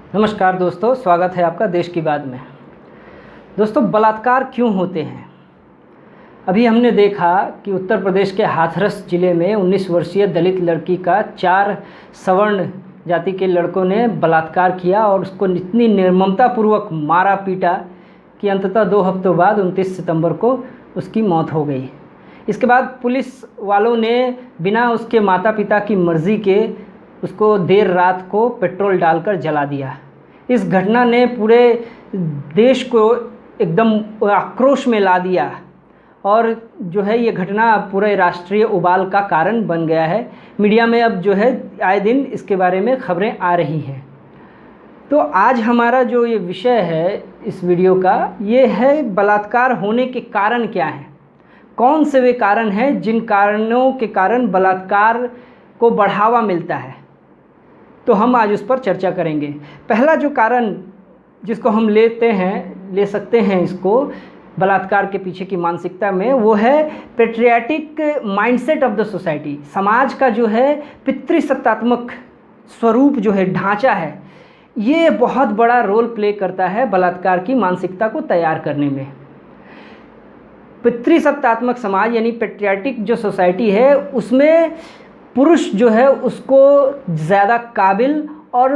नमस्कार दोस्तों, स्वागत है आपका देश की बात में। दोस्तों, बलात्कार क्यों होते हैं? अभी हमने देखा कि उत्तर प्रदेश के हाथरस ज़िले में 19 वर्षीय दलित लड़की का 4 सवर्ण जाति के लड़कों ने बलात्कार किया और उसको इतनी निर्ममतापूर्वक मारा पीटा कि अंततः 2 हफ्तों बाद 29 सितंबर को उसकी मौत हो गई। इसके बाद पुलिस वालों ने बिना उसके माता पिता की मर्ज़ी के उसको देर रात को पेट्रोल डालकर जला दिया। इस घटना ने पूरे देश को एकदम आक्रोश में ला दिया और जो है ये घटना पूरे राष्ट्रीय उबाल का कारण बन गया है। मीडिया में अब जो है आए दिन इसके बारे में खबरें आ रही हैं। तो आज हमारा जो ये विषय है इस वीडियो का, ये है बलात्कार होने के कारण क्या हैं, कौन से वे कारण हैं जिन कारणों के कारण बलात्कार को बढ़ावा मिलता है। तो हम आज उस पर चर्चा करेंगे। पहला जो कारण जिसको हम ले सकते हैं इसको बलात्कार के पीछे की मानसिकता में, वो है patriotic mindset of the society. समाज का जो है पितृसत्तात्मक स्वरूप जो है, ढांचा है, ये बहुत बड़ा रोल प्ले करता है बलात्कार की मानसिकता को तैयार करने में। पितृसत्तात्मक समाज यानी पेट्रियाटिक जो सोसाइटी है, उसमें पुरुष जो है उसको ज़्यादा काबिल और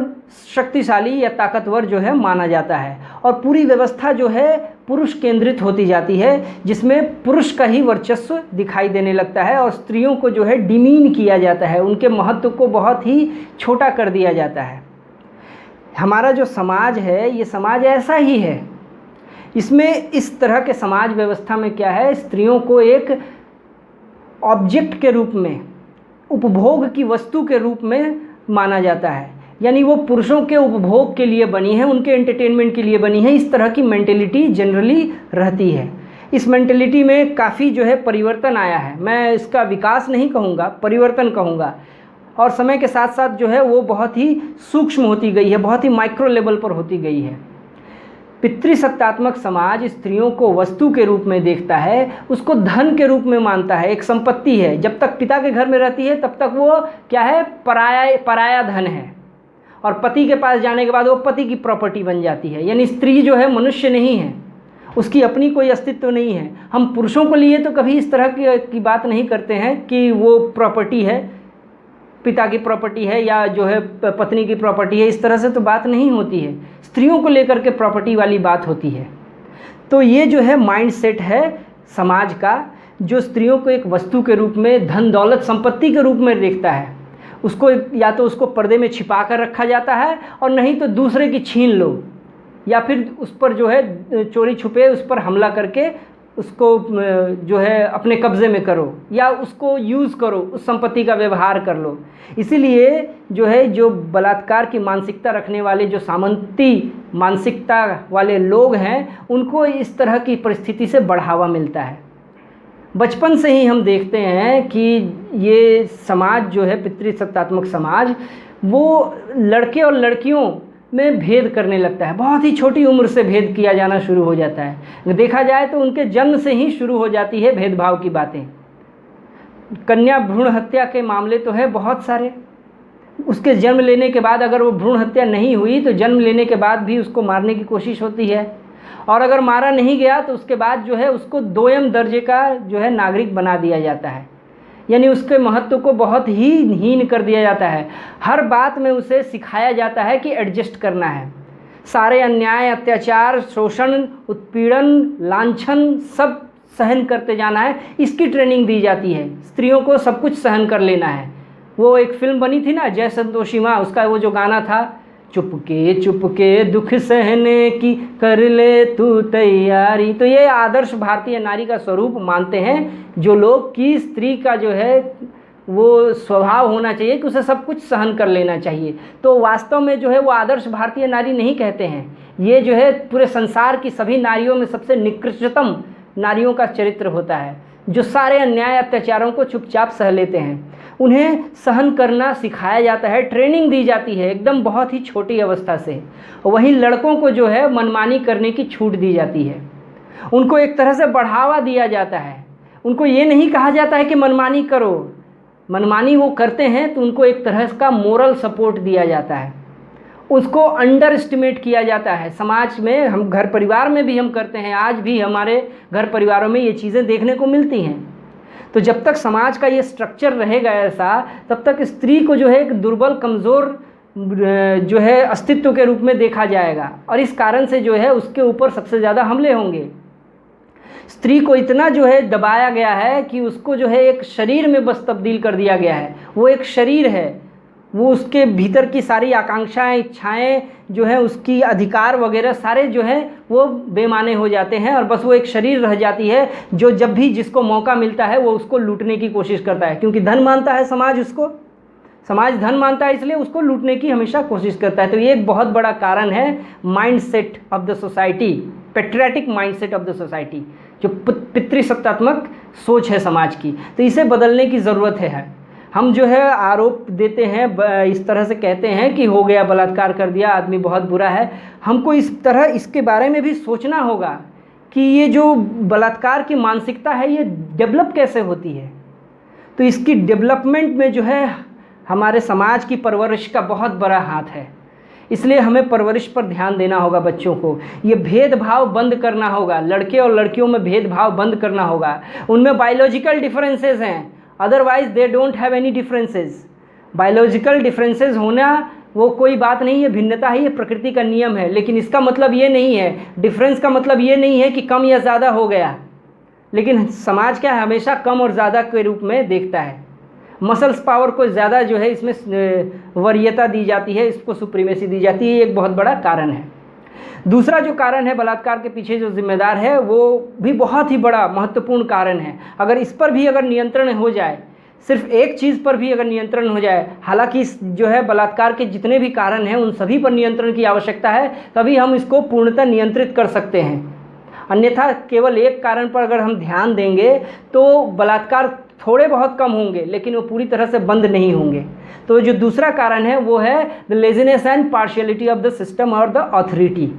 शक्तिशाली या ताकतवर जो है माना जाता है और पूरी व्यवस्था जो है पुरुष केंद्रित होती जाती है, जिसमें पुरुष का ही वर्चस्व दिखाई देने लगता है और स्त्रियों को जो है डिमीन किया जाता है, उनके महत्व को बहुत ही छोटा कर दिया जाता है। हमारा जो समाज है ये समाज ऐसा ही है। इसमें इस तरह के समाज व्यवस्था में क्या है, स्त्रियों को एक ऑब्जेक्ट के रूप में, उपभोग की वस्तु के रूप में माना जाता है, यानी वो पुरुषों के उपभोग के लिए बनी है, उनके एंटरटेनमेंट के लिए बनी है। इस तरह की मेंटेलिटी जनरली रहती है। इस मेंटेलिटी में काफ़ी जो है परिवर्तन आया है। मैं इसका विकास नहीं कहूँगा, परिवर्तन कहूँगा। और समय के साथ साथ जो है वो बहुत ही सूक्ष्म होती गई है, बहुत ही माइक्रो लेवल पर होती गई है। पितृसत्तात्मक समाज स्त्रियों को वस्तु के रूप में देखता है, उसको धन के रूप में मानता है, एक संपत्ति है। जब तक पिता के घर में रहती है तब तक वो क्या है, पराया धन है, और पति के पास जाने के बाद वो पति की प्रॉपर्टी बन जाती है। यानी स्त्री जो है मनुष्य नहीं है, उसकी अपनी कोई अस्तित्व नहीं है। हम पुरुषों को लिए तो कभी इस तरह की बात नहीं करते हैं कि वो प्रॉपर्टी है, पिता की प्रॉपर्टी है या जो है पत्नी की प्रॉपर्टी है, इस तरह से तो बात नहीं होती है। स्त्रियों को लेकर के प्रॉपर्टी वाली बात होती है। तो ये जो है माइंडसेट है समाज का, जो स्त्रियों को एक वस्तु के रूप में, धन दौलत संपत्ति के रूप में देखता है। उसको या तो उसको पर्दे में छिपा कर रखा जाता है और नहीं तो दूसरे की छीन लो, या फिर उस पर जो है चोरी छुपे उस पर हमला करके उसको जो है अपने कब्ज़े में करो या उसको यूज़ करो, उस संपत्ति का व्यवहार कर लो। इसीलिए जो है जो बलात्कार की मानसिकता रखने वाले, जो सामंती मानसिकता वाले लोग हैं, उनको इस तरह की परिस्थिति से बढ़ावा मिलता है। बचपन से ही हम देखते हैं कि ये समाज जो है पितृसत्तात्मक समाज, वो लड़के और लड़कियों में भेद करने लगता है। बहुत ही छोटी उम्र से भेद किया जाना शुरू हो जाता है। देखा जाए तो उनके जन्म से ही शुरू हो जाती है भेदभाव की बातें। कन्या भ्रूण हत्या के मामले तो है बहुत सारे। उसके जन्म लेने के बाद अगर वो भ्रूण हत्या नहीं हुई तो जन्म लेने के बाद भी उसको मारने की कोशिश होती है, और अगर मारा नहीं गया तो उसके बाद जो है उसको दोयम दर्जे का जो है नागरिक बना दिया जाता है, यानी उसके महत्व को बहुत ही हीन कर दिया जाता है। हर बात में उसे सिखाया जाता है कि एडजस्ट करना है। सारे अन्याय, अत्याचार, शोषण, उत्पीड़न, लांछन सब सहन करते जाना है, इसकी ट्रेनिंग दी जाती है। स्त्रियों को सब कुछ सहन कर लेना है। वो एक फिल्म बनी थी ना, जय संतोषी माँ, उसका वो जो गाना था, चुपके दुख सहने की कर ले तू तैयारी। तो ये आदर्श भारतीय नारी का स्वरूप मानते हैं जो लोग कि स्त्री का जो है वो स्वभाव होना चाहिए कि उसे सब कुछ सहन कर लेना चाहिए। तो वास्तव में जो है वो आदर्श भारतीय नारी नहीं कहते हैं। ये जो है पूरे संसार की सभी नारियों में सबसे निकृष्टतम नारियों का चरित्र होता है, जो सारे अन्याय अत्याचारों को चुपचाप सह लेते हैं। उन्हें सहन करना सिखाया जाता है, ट्रेनिंग दी जाती है एकदम बहुत ही छोटी अवस्था से। वहीं लड़कों को जो है मनमानी करने की छूट दी जाती है, उनको एक तरह से बढ़ावा दिया जाता है। उनको ये नहीं कहा जाता है कि मनमानी करो, मनमानी वो करते हैं तो उनको एक तरह का मोरल सपोर्ट दिया जाता है। उसको अंडर एस्टिमेट किया जाता है। समाज में, हम घर परिवार में भी हम करते हैं, आज भी हमारे घर परिवारों में ये चीज़ें देखने को मिलती हैं। तो जब तक समाज का ये स्ट्रक्चर रहेगा ऐसा, तब तक स्त्री को जो है एक दुर्बल, कमज़ोर जो है अस्तित्व के रूप में देखा जाएगा, और इस कारण से जो है उसके ऊपर सबसे ज़्यादा हमले होंगे। स्त्री को इतना जो है दबाया गया है कि उसको जो है एक शरीर में बस तब्दील कर दिया गया है। वो एक शरीर है, वो उसके भीतर की सारी आकांक्षाएं, इच्छाएं जो है, उसकी अधिकार वगैरह सारे जो है वो बेमाने हो जाते हैं, और बस वो एक शरीर रह जाती है जो जब भी जिसको मौका मिलता है वो उसको लूटने की कोशिश करता है। क्योंकि धन मानता है समाज उसको, समाज धन मानता है, इसलिए उसको लूटने की हमेशा कोशिश करता है। तो ये एक बहुत बड़ा कारण है mindset of the society, patriotic mindset of the society, जो पितृसत्तात्मक सोच है समाज की। तो इसे बदलने की ज़रूरत है। हम जो है आरोप देते हैं, इस तरह से कहते हैं कि हो गया, बलात्कार कर दिया आदमी, बहुत बुरा है। हमको इस तरह इसके बारे में भी सोचना होगा कि ये जो बलात्कार की मानसिकता है ये डेवलप कैसे होती है। तो इसकी डेवलपमेंट में जो है हमारे समाज की परवरिश का बहुत बड़ा हाथ है। इसलिए हमें परवरिश पर ध्यान देना होगा। बच्चों को ये भेदभाव बंद करना होगा, लड़के और लड़कियों में भेदभाव बंद करना होगा। उनमें बायोलॉजिकल डिफरेंसेस हैं, otherwise they don't have any differences. Biological differences होना वो कोई बात नहीं है, भिन्नता है, ये प्रकृति का नियम है। लेकिन इसका मतलब ये नहीं है, डिफरेंस का मतलब ये नहीं है कि कम या ज़्यादा हो गया। लेकिन समाज क्या है, हमेशा कम और ज़्यादा के रूप में देखता है। मसल्स पावर को ज़्यादा जो है इसमें वरीयता दी जाती है, इसको सुप्रीमेसी दी जाती है। ये एक बहुत बड़ा कारण है। दूसरा जो कारण है बलात्कार के पीछे जो जिम्मेदार है, वो भी बहुत ही बड़ा महत्वपूर्ण कारण है। अगर इस पर भी अगर नियंत्रण हो जाए, सिर्फ एक चीज़ पर भी अगर नियंत्रण हो जाए, हालांकि जो है बलात्कार के जितने भी कारण हैं उन सभी पर नियंत्रण की आवश्यकता है, तभी हम इसको पूर्णतः नियंत्रित कर सकते हैं। अन्यथा केवल एक कारण पर अगर हम ध्यान देंगे तो बलात्कार थोड़े बहुत कम होंगे, लेकिन वो पूरी तरह से बंद नहीं होंगे। तो जो दूसरा कारण है वो है the laziness and partiality of the system और द अथॉरिटी।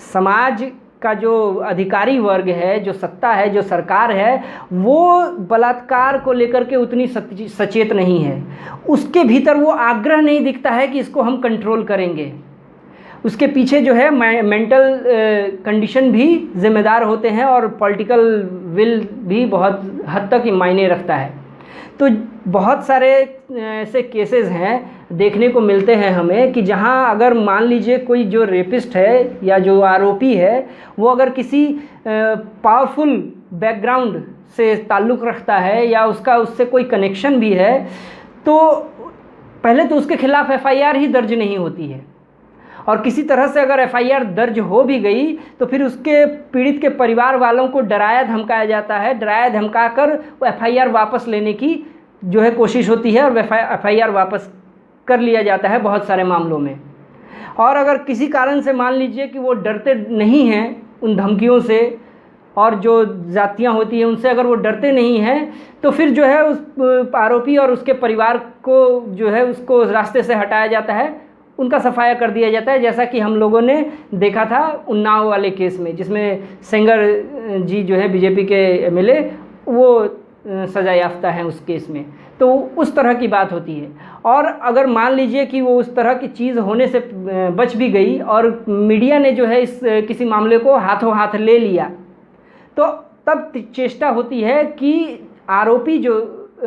समाज का जो अधिकारी वर्ग है, जो सत्ता है, जो सरकार है, वो बलात्कार को लेकर के उतनी सचेत नहीं है। उसके भीतर वो आग्रह नहीं दिखता है कि इसको हम कंट्रोल करेंगे। उसके पीछे जो है मेंटल कंडीशन भी जिम्मेदार होते हैं, और पॉलिटिकल विल भी बहुत हद तक मायने रखता है। तो बहुत सारे ऐसे केसेस हैं, देखने को मिलते हैं हमें, कि जहां अगर मान लीजिए कोई जो रेपिस्ट है या जो आरोपी है, वो अगर किसी पावरफुल बैकग्राउंड से ताल्लुक़ रखता है या उससे कोई कनेक्शन भी है, तो पहले तो उसके खिलाफ़ FIR ही दर्ज नहीं होती है। और किसी तरह से अगर FIR दर्ज हो भी गई तो फिर उसके पीड़ित के परिवार वालों को डराया धमकाया जाता है। डराया धमका कर वो FIR वापस लेने की जो है कोशिश होती है, और FIR वापस कर लिया जाता है बहुत सारे मामलों में। और अगर किसी कारण से मान लीजिए कि वो डरते नहीं हैं उन धमकियों से, और जो जातियाँ होती हैं उनसे अगर वो डरते नहीं हैं, तो फिर जो है उस आरोपी और उसके परिवार को जो है उसको रास्ते से हटाया जाता है, उनका सफाया कर दिया जाता है। जैसा कि हम लोगों ने देखा था उन्नाव वाले केस में, जिसमें सेंगर जी जो है BJP के MLA, वो सज़ा याफ्ता हैं उस केस में। तो उस तरह की बात होती है। और अगर मान लीजिए कि वो उस तरह की चीज़ होने से बच भी गई और मीडिया ने जो है इस किसी मामले को हाथों हाथ ले लिया, तो तब चेष्टा होती है कि आरोपी जो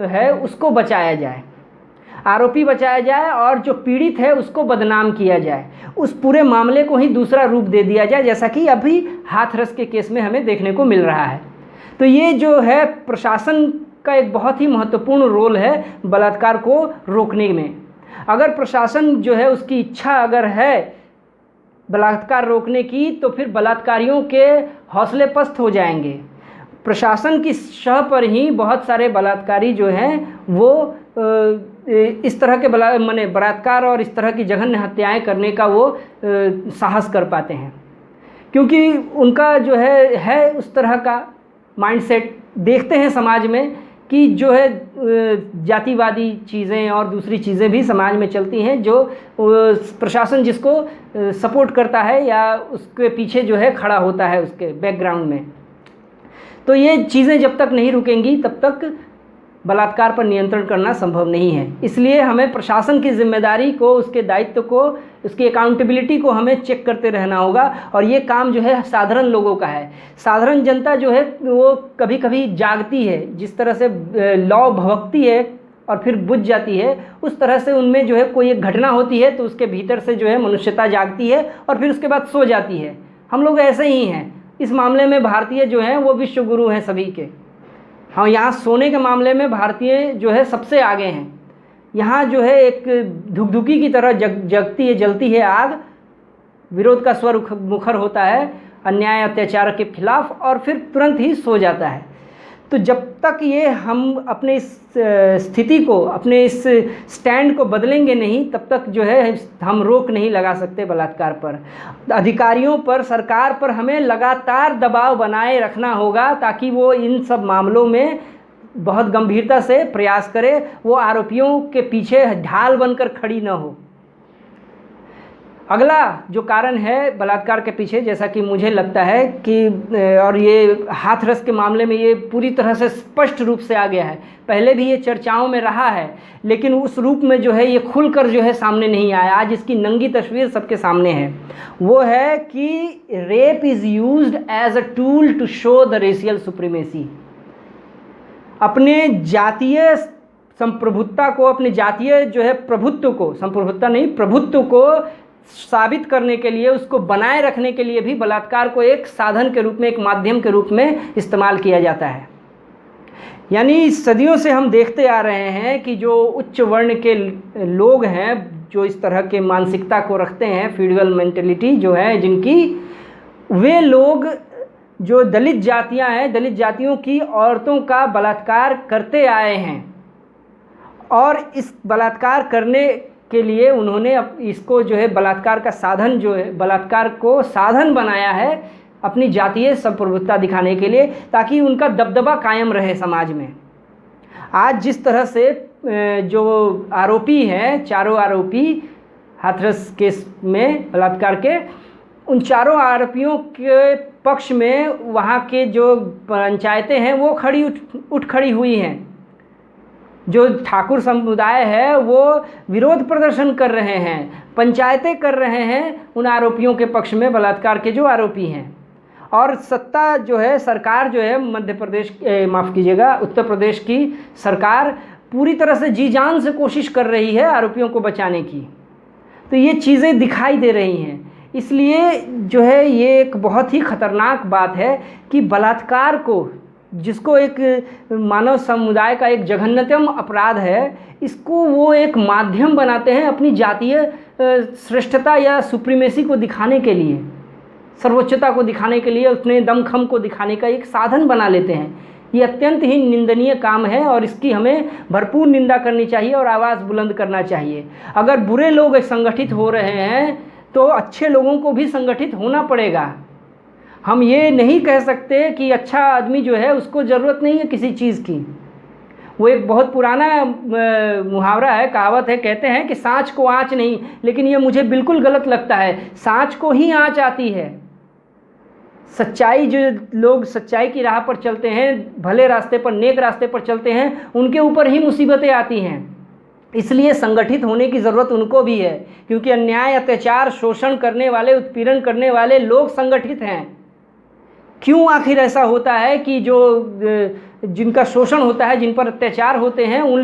है उसको बचाया जाए, आरोपी बचाया जाए, और जो पीड़ित है उसको बदनाम किया जाए, उस पूरे मामले को ही दूसरा रूप दे दिया जाए, जैसा कि अभी हाथरस के केस में हमें देखने को मिल रहा है। तो ये जो है प्रशासन का एक बहुत ही महत्वपूर्ण रोल है बलात्कार को रोकने में। अगर प्रशासन जो है उसकी इच्छा अगर है बलात्कार रोकने की, तो फिर बलात्कारियों के हौसले पस्त हो जाएंगे। प्रशासन की शह पर ही बहुत सारे बलात्कारी जो हैं वो इस तरह के बलात्कार और इस तरह की जघन्य हत्याएं करने का वो साहस कर पाते हैं, क्योंकि उनका जो है उस तरह का माइंडसेट। देखते हैं समाज में कि जो है जातिवादी चीज़ें और दूसरी चीज़ें भी समाज में चलती हैं, जो प्रशासन जिसको सपोर्ट करता है या उसके पीछे जो है खड़ा होता है उसके बैकग्राउंड में। तो ये चीज़ें जब तक नहीं रुकेंगी तब तक बलात्कार पर नियंत्रण करना संभव नहीं है। इसलिए हमें प्रशासन की जिम्मेदारी को, उसके दायित्व को, उसकी अकाउंटेबिलिटी को हमें चेक करते रहना होगा। और ये काम जो है साधारण लोगों का है। साधारण जनता जो है वो कभी कभी जागती है, जिस तरह से लौ भभकती है और फिर बुझ जाती है, उस तरह से उनमें जो है कोई एक घटना होती है तो उसके भीतर से जो है मनुष्यता जागती है और फिर उसके बाद सो जाती है। हम लोग ऐसे ही हैं इस मामले में। भारतीय जो हैं वो विश्व गुरु हैं सभी के। हाँ, यहाँ सोने के मामले में भारतीय जो है सबसे आगे हैं। यहाँ जो है एक धुकधुकी की तरह जगती है, जलती है आग, विरोध का स्वर मुखर होता है अन्याय अत्याचार के खिलाफ और फिर तुरंत ही सो जाता है। तो जब तक ये हम अपने इस स्थिति को, अपने इस स्टैंड को बदलेंगे नहीं, तब तक जो है हम रोक नहीं लगा सकते बलात्कार पर। अधिकारियों पर, सरकार पर हमें लगातार दबाव बनाए रखना होगा ताकि वो इन सब मामलों में बहुत गंभीरता से प्रयास करे, वो आरोपियों के पीछे ढाल बनकर खड़ी न हो। अगला जो कारण है बलात्कार के पीछे, जैसा कि मुझे लगता है कि, और ये हाथरस के मामले में ये पूरी तरह से स्पष्ट रूप से आ गया है, पहले भी ये चर्चाओं में रहा है लेकिन उस रूप में जो है ये खुलकर जो है सामने नहीं आया। आज इसकी नंगी तस्वीर सबके सामने है। वो है कि rape is used as a tool to show the racial supremacy. अपने जातीय संप्रभुत्ता को, अपने जातीय जो है प्रभुत्व को, संप्रभुत्ता नहीं, प्रभुत्व को साबित करने के लिए, उसको बनाए रखने के लिए भी बलात्कार को एक साधन के रूप में, एक माध्यम के रूप में इस्तेमाल किया जाता है। यानी सदियों से हम देखते आ रहे हैं कि जो उच्च वर्ण के लोग हैं, जो इस तरह के मानसिकता को रखते हैं, फीडल मेंटेलिटी जो है जिनकी, वे लोग जो दलित जातियां हैं, दलित जातियों की औरतों का बलात्कार करते आए हैं और इस बलात्कार करने के लिए उन्होंने इसको जो है बलात्कार का साधन, जो है बलात्कार को साधन बनाया है अपनी जातीय संप्रभुत्ता दिखाने के लिए, ताकि उनका दबदबा कायम रहे समाज में। आज जिस तरह से जो आरोपी हैं, चारों आरोपी हाथरस केस में बलात्कार के, उन चारों आरोपियों के पक्ष में वहाँ के जो पंचायतें हैं वो उठ खड़ी हुई हैं। जो ठाकुर समुदाय है वो विरोध प्रदर्शन कर रहे हैं, पंचायतें कर रहे हैं उन आरोपियों के पक्ष में, बलात्कार के जो आरोपी हैं। और सत्ता जो है, सरकार जो है मध्य प्रदेश, माफ़ कीजिएगा, उत्तर प्रदेश की सरकार पूरी तरह से जी जान से कोशिश कर रही है आरोपियों को बचाने की। तो ये चीज़ें दिखाई दे रही हैं। इसलिए जो है ये एक बहुत ही ख़तरनाक बात है कि बलात्कार को, जिसको एक मानव समुदाय का एक जघन्यतम अपराध है, इसको वो एक माध्यम बनाते हैं अपनी जातीय श्रेष्ठता या सुप्रीमेसी को दिखाने के लिए, सर्वोच्चता को दिखाने के लिए, अपने दमखम को दिखाने का एक साधन बना लेते हैं। ये अत्यंत ही निंदनीय काम है और इसकी हमें भरपूर निंदा करनी चाहिए और आवाज़ बुलंद करना चाहिए। अगर बुरे लोग संगठित हो रहे हैं तो अच्छे लोगों को भी संगठित होना पड़ेगा। हम ये नहीं कह सकते कि अच्छा आदमी जो है उसको ज़रूरत नहीं है किसी चीज़ की। वो एक बहुत पुराना मुहावरा है, कहावत है, कहते हैं कि सांच को आँच नहीं, लेकिन ये मुझे बिल्कुल गलत लगता है। सांच को ही आँच आती है। सच्चाई, जो लोग सच्चाई की राह पर चलते हैं, भले रास्ते पर, नेक रास्ते पर चलते हैं, उनके ऊपर ही मुसीबतें आती हैं। इसलिए संगठित होने की ज़रूरत उनको भी है, क्योंकि अन्याय, अत्याचार, शोषण करने वाले, उत्पीड़न करने वाले लोग संगठित हैं। क्यों आखिर ऐसा होता है कि जो जिनका शोषण होता है, जिन पर अत्याचार होते हैं, उन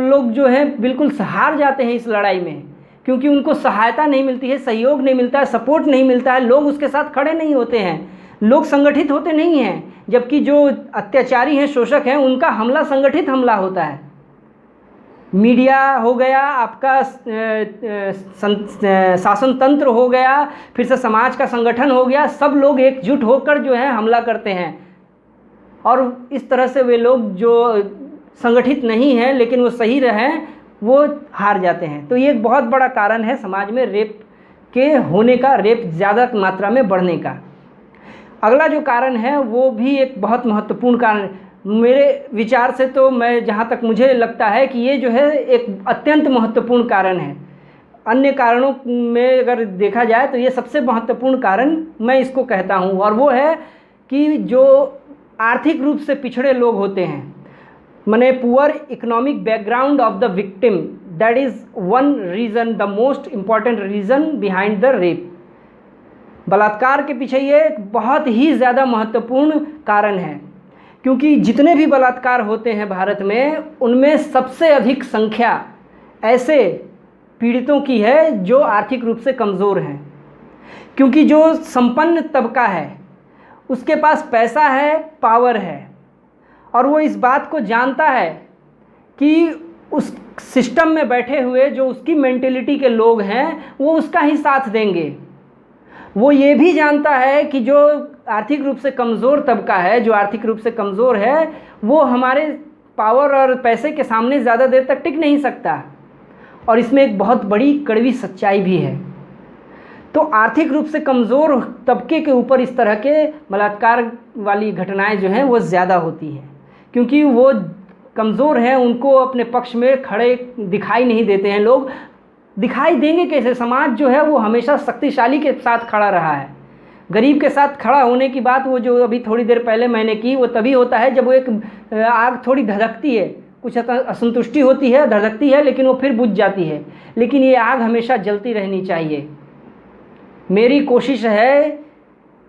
लोग जो हैं बिल्कुल हार जाते हैं इस लड़ाई में, क्योंकि उनको सहायता नहीं मिलती है, सहयोग नहीं मिलता है, सपोर्ट नहीं मिलता है, लोग उसके साथ खड़े नहीं होते हैं, लोग संगठित होते नहीं हैं। जबकि जो अत्याचारी हैं, शोषक हैं, उनका हमला संगठित हमला होता है। मीडिया हो गया, आपका शासन तंत्र हो गया, फिर से समाज का संगठन हो गया, सब लोग एकजुट होकर जो है हमला करते हैं। और इस तरह से वे लोग जो संगठित नहीं हैं लेकिन वो सही रहें, वो हार जाते हैं। तो ये एक बहुत बड़ा कारण है समाज में रेप के होने का, रेप ज़्यादा मात्रा में बढ़ने का। अगला जो कारण है वो भी एक बहुत महत्वपूर्ण कारण मेरे विचार से, तो मैं जहाँ तक मुझे लगता है कि ये जो है एक अत्यंत महत्वपूर्ण कारण है। अन्य कारणों में अगर देखा जाए तो ये सबसे महत्वपूर्ण कारण मैं इसको कहता हूँ, और वो है कि जो आर्थिक रूप से पिछड़े लोग होते हैं, माने poor economic background of the victim, that is one reason, the most important reason behind the rape. बलात्कार के पीछे ये एक बहुत ही ज़्यादा महत्वपूर्ण कारण है, क्योंकि जितने भी बलात्कार होते हैं भारत में, उनमें सबसे अधिक संख्या ऐसे पीड़ितों की है जो आर्थिक रूप से कमज़ोर हैं। क्योंकि जो संपन्न तबका है उसके पास पैसा है, पावर है, और वो इस बात को जानता है कि उस सिस्टम में बैठे हुए जो उसकी मेंटेलिटी के लोग हैं वो उसका ही साथ देंगे। वो ये भी जानता है कि जो आर्थिक रूप से कमज़ोर तबका है, जो आर्थिक रूप से कमज़ोर है, वो हमारे पावर और पैसे के सामने ज़्यादा देर तक टिक नहीं सकता। और इसमें एक बहुत बड़ी कड़वी सच्चाई भी है। तो आर्थिक रूप से कमज़ोर तबके के ऊपर इस तरह के बलात्कार वाली घटनाएं जो हैं वो ज़्यादा होती हैं, क्योंकि वो कमज़ोर हैं, उनको अपने पक्ष में खड़े दिखाई नहीं देते हैं। लोग दिखाई देंगे कैसे? समाज जो है वो हमेशा शक्तिशाली के साथ खड़ा रहा है। गरीब के साथ खड़ा होने की बात वो जो अभी थोड़ी देर पहले मैंने की, वो तभी होता है जब वो एक आग थोड़ी धधकती है, कुछ असंतुष्टि होती है, धधकती है, लेकिन वो फिर बुझ जाती है। लेकिन ये आग हमेशा जलती रहनी चाहिए। मेरी कोशिश है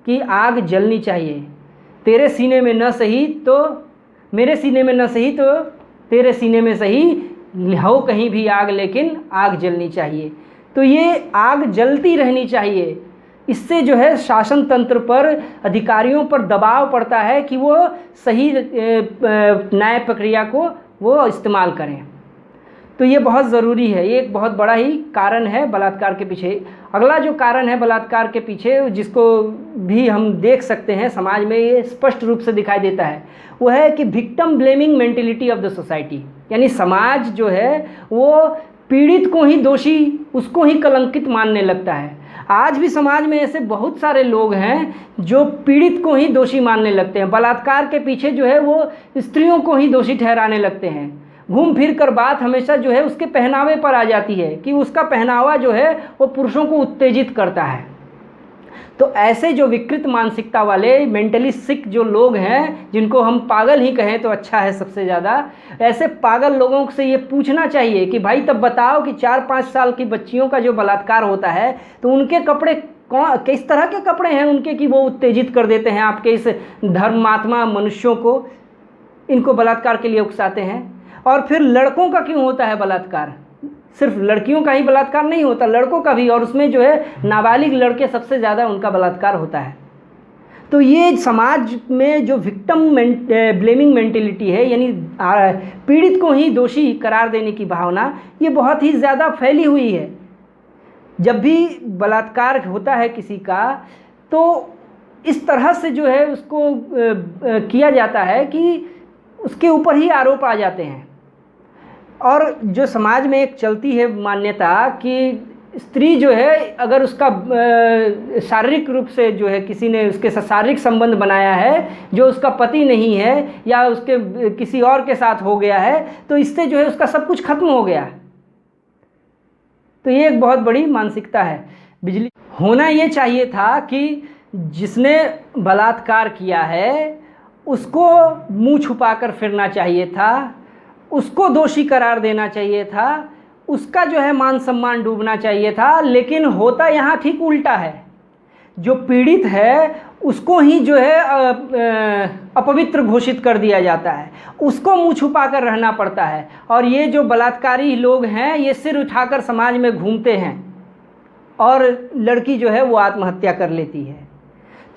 कि आग जलनी चाहिए। तेरे सीने में न सही तो मेरे सीने में, न सही तो तेरे सीने में सही, हो कहीं भी आग, लेकिन आग जलनी चाहिए। तो ये आग जलती रहनी चाहिए। इससे जो है शासन तंत्र पर, अधिकारियों पर दबाव पड़ता है कि वो सही न्याय प्रक्रिया को वो इस्तेमाल करें। तो ये बहुत ज़रूरी है। ये एक बहुत बड़ा ही कारण है बलात्कार के पीछे। अगला जो कारण है बलात्कार के पीछे, जिसको भी हम देख सकते हैं समाज में, ये स्पष्ट रूप से दिखाई देता है, वो है कि victim blaming mentality of the society. यानी समाज जो है वो पीड़ित को ही दोषी, उसको ही कलंकित मानने लगता है। आज भी समाज में ऐसे बहुत सारे लोग हैं जो पीड़ित को ही दोषी मानने लगते हैं। बलात्कार के पीछे जो है वो स्त्रियों को ही दोषी ठहराने लगते हैं। घूम फिर कर बात हमेशा जो है उसके पहनावे पर आ जाती है कि उसका पहनावा जो है वो पुरुषों को उत्तेजित करता है। तो ऐसे जो विकृत मानसिकता वाले, मेंटली सिक जो लोग हैं, जिनको हम पागल ही कहें तो अच्छा है सबसे ज़्यादा, ऐसे पागल लोगों से ये पूछना चाहिए कि भाई तब बताओ कि 4-5 साल की बच्चियों का जो बलात्कार होता है तो उनके कपड़े किस तरह के कपड़े हैं उनके कि वो उत्तेजित कर देते हैं आपके इस धर्मात्मा मनुष्यों को, इनको बलात्कार के लिए उकसाते हैं। और फिर लड़कों का क्यों होता है बलात्कार? सिर्फ लड़कियों का ही बलात्कार नहीं होता, लड़कों का भी, और उसमें जो है नाबालिग लड़के सबसे ज़्यादा उनका बलात्कार होता है। तो ये समाज में जो विक्टिम ब्लेमिंग मेंटेलिटी है, यानी पीड़ित को ही दोषी करार देने की भावना, ये बहुत ही ज़्यादा फैली हुई है। जब भी बलात्कार होता है किसी का तो इस तरह से जो है उसको किया जाता है कि उसके ऊपर ही आरोप आ जाते हैं। और जो समाज में एक चलती है मान्यता कि स्त्री जो है अगर उसका शारीरिक रूप से जो है किसी ने उसके साथ शारीरिक संबंध बनाया है जो उसका पति नहीं है या उसके किसी और के साथ हो गया है, तो इससे जो है उसका सब कुछ खत्म हो गया। तो ये एक बहुत बड़ी मानसिकता है। बिजली होना ये चाहिए था कि जिसने बलात्कार किया है उसको मुंह छुपाकर फिरना चाहिए था, उसको दोषी करार देना चाहिए था, उसका जो है मान सम्मान डूबना चाहिए था। लेकिन होता यहाँ ठीक उल्टा है। जो पीड़ित है उसको ही जो है अपवित्र घोषित कर दिया जाता है, उसको मुंह छुपा कर रहना पड़ता है। और ये जो बलात्कारी लोग हैं ये सिर उठाकर समाज में घूमते हैं और लड़की जो है वो आत्महत्या कर लेती है।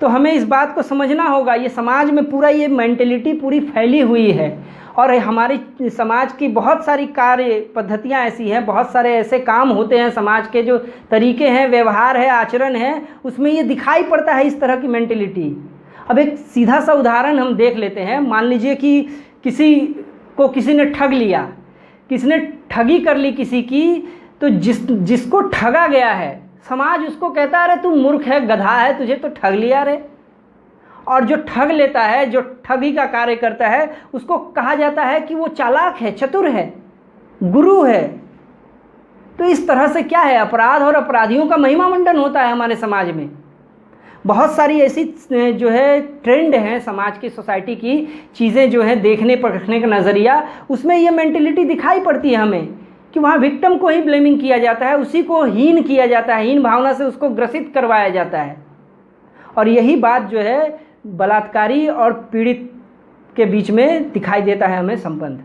तो हमें इस बात को समझना होगा, ये समाज में पूरा ये मेंटेलिटी पूरी फैली हुई है। और हमारी समाज की बहुत सारी कार्य पद्धतियाँ ऐसी हैं, बहुत सारे ऐसे काम होते हैं, समाज के जो तरीके हैं, व्यवहार है, आचरण है, उसमें ये दिखाई पड़ता है इस तरह की मेंटेलिटी। अब एक सीधा सा उदाहरण हम देख लेते हैं। मान लीजिए कि किसी ने ठग लिया, किसी ने ठगी कर ली किसी की, तो जिसको ठगा गया है समाज उसको कहता है अरे तू मूर्ख है, गधा है, तुझे तो ठग लिया रे। और जो ठग लेता है, जो ठगी का कार्य करता है, उसको कहा जाता है कि वो चालाक है, चतुर है, गुरु है। तो इस तरह से क्या है, अपराध और अपराधियों का महिमा मंडन होता है हमारे समाज में। बहुत सारी ऐसी जो है ट्रेंड हैं समाज की, सोसाइटी की चीज़ें जो है देखने परखने का नज़रिया, उसमें ये मेंटेलिटी दिखाई पड़ती है हमें कि वहाँ विक्टिम को ही ब्लेमिंग किया जाता है, उसी को हीन किया जाता है, हीन भावना से उसको ग्रसित करवाया जाता है। और यही बात जो है बलात्कारी और पीड़ित के बीच में दिखाई देता है हमें संबंध।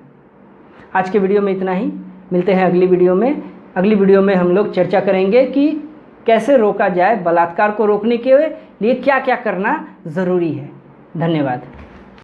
आज के वीडियो में इतना ही, मिलते हैं अगली वीडियो में। अगली वीडियो में हम लोग चर्चा करेंगे कि कैसे रोका जाए, बलात्कार को रोकने के लिए क्या क्या करना ज़रूरी है। धन्यवाद।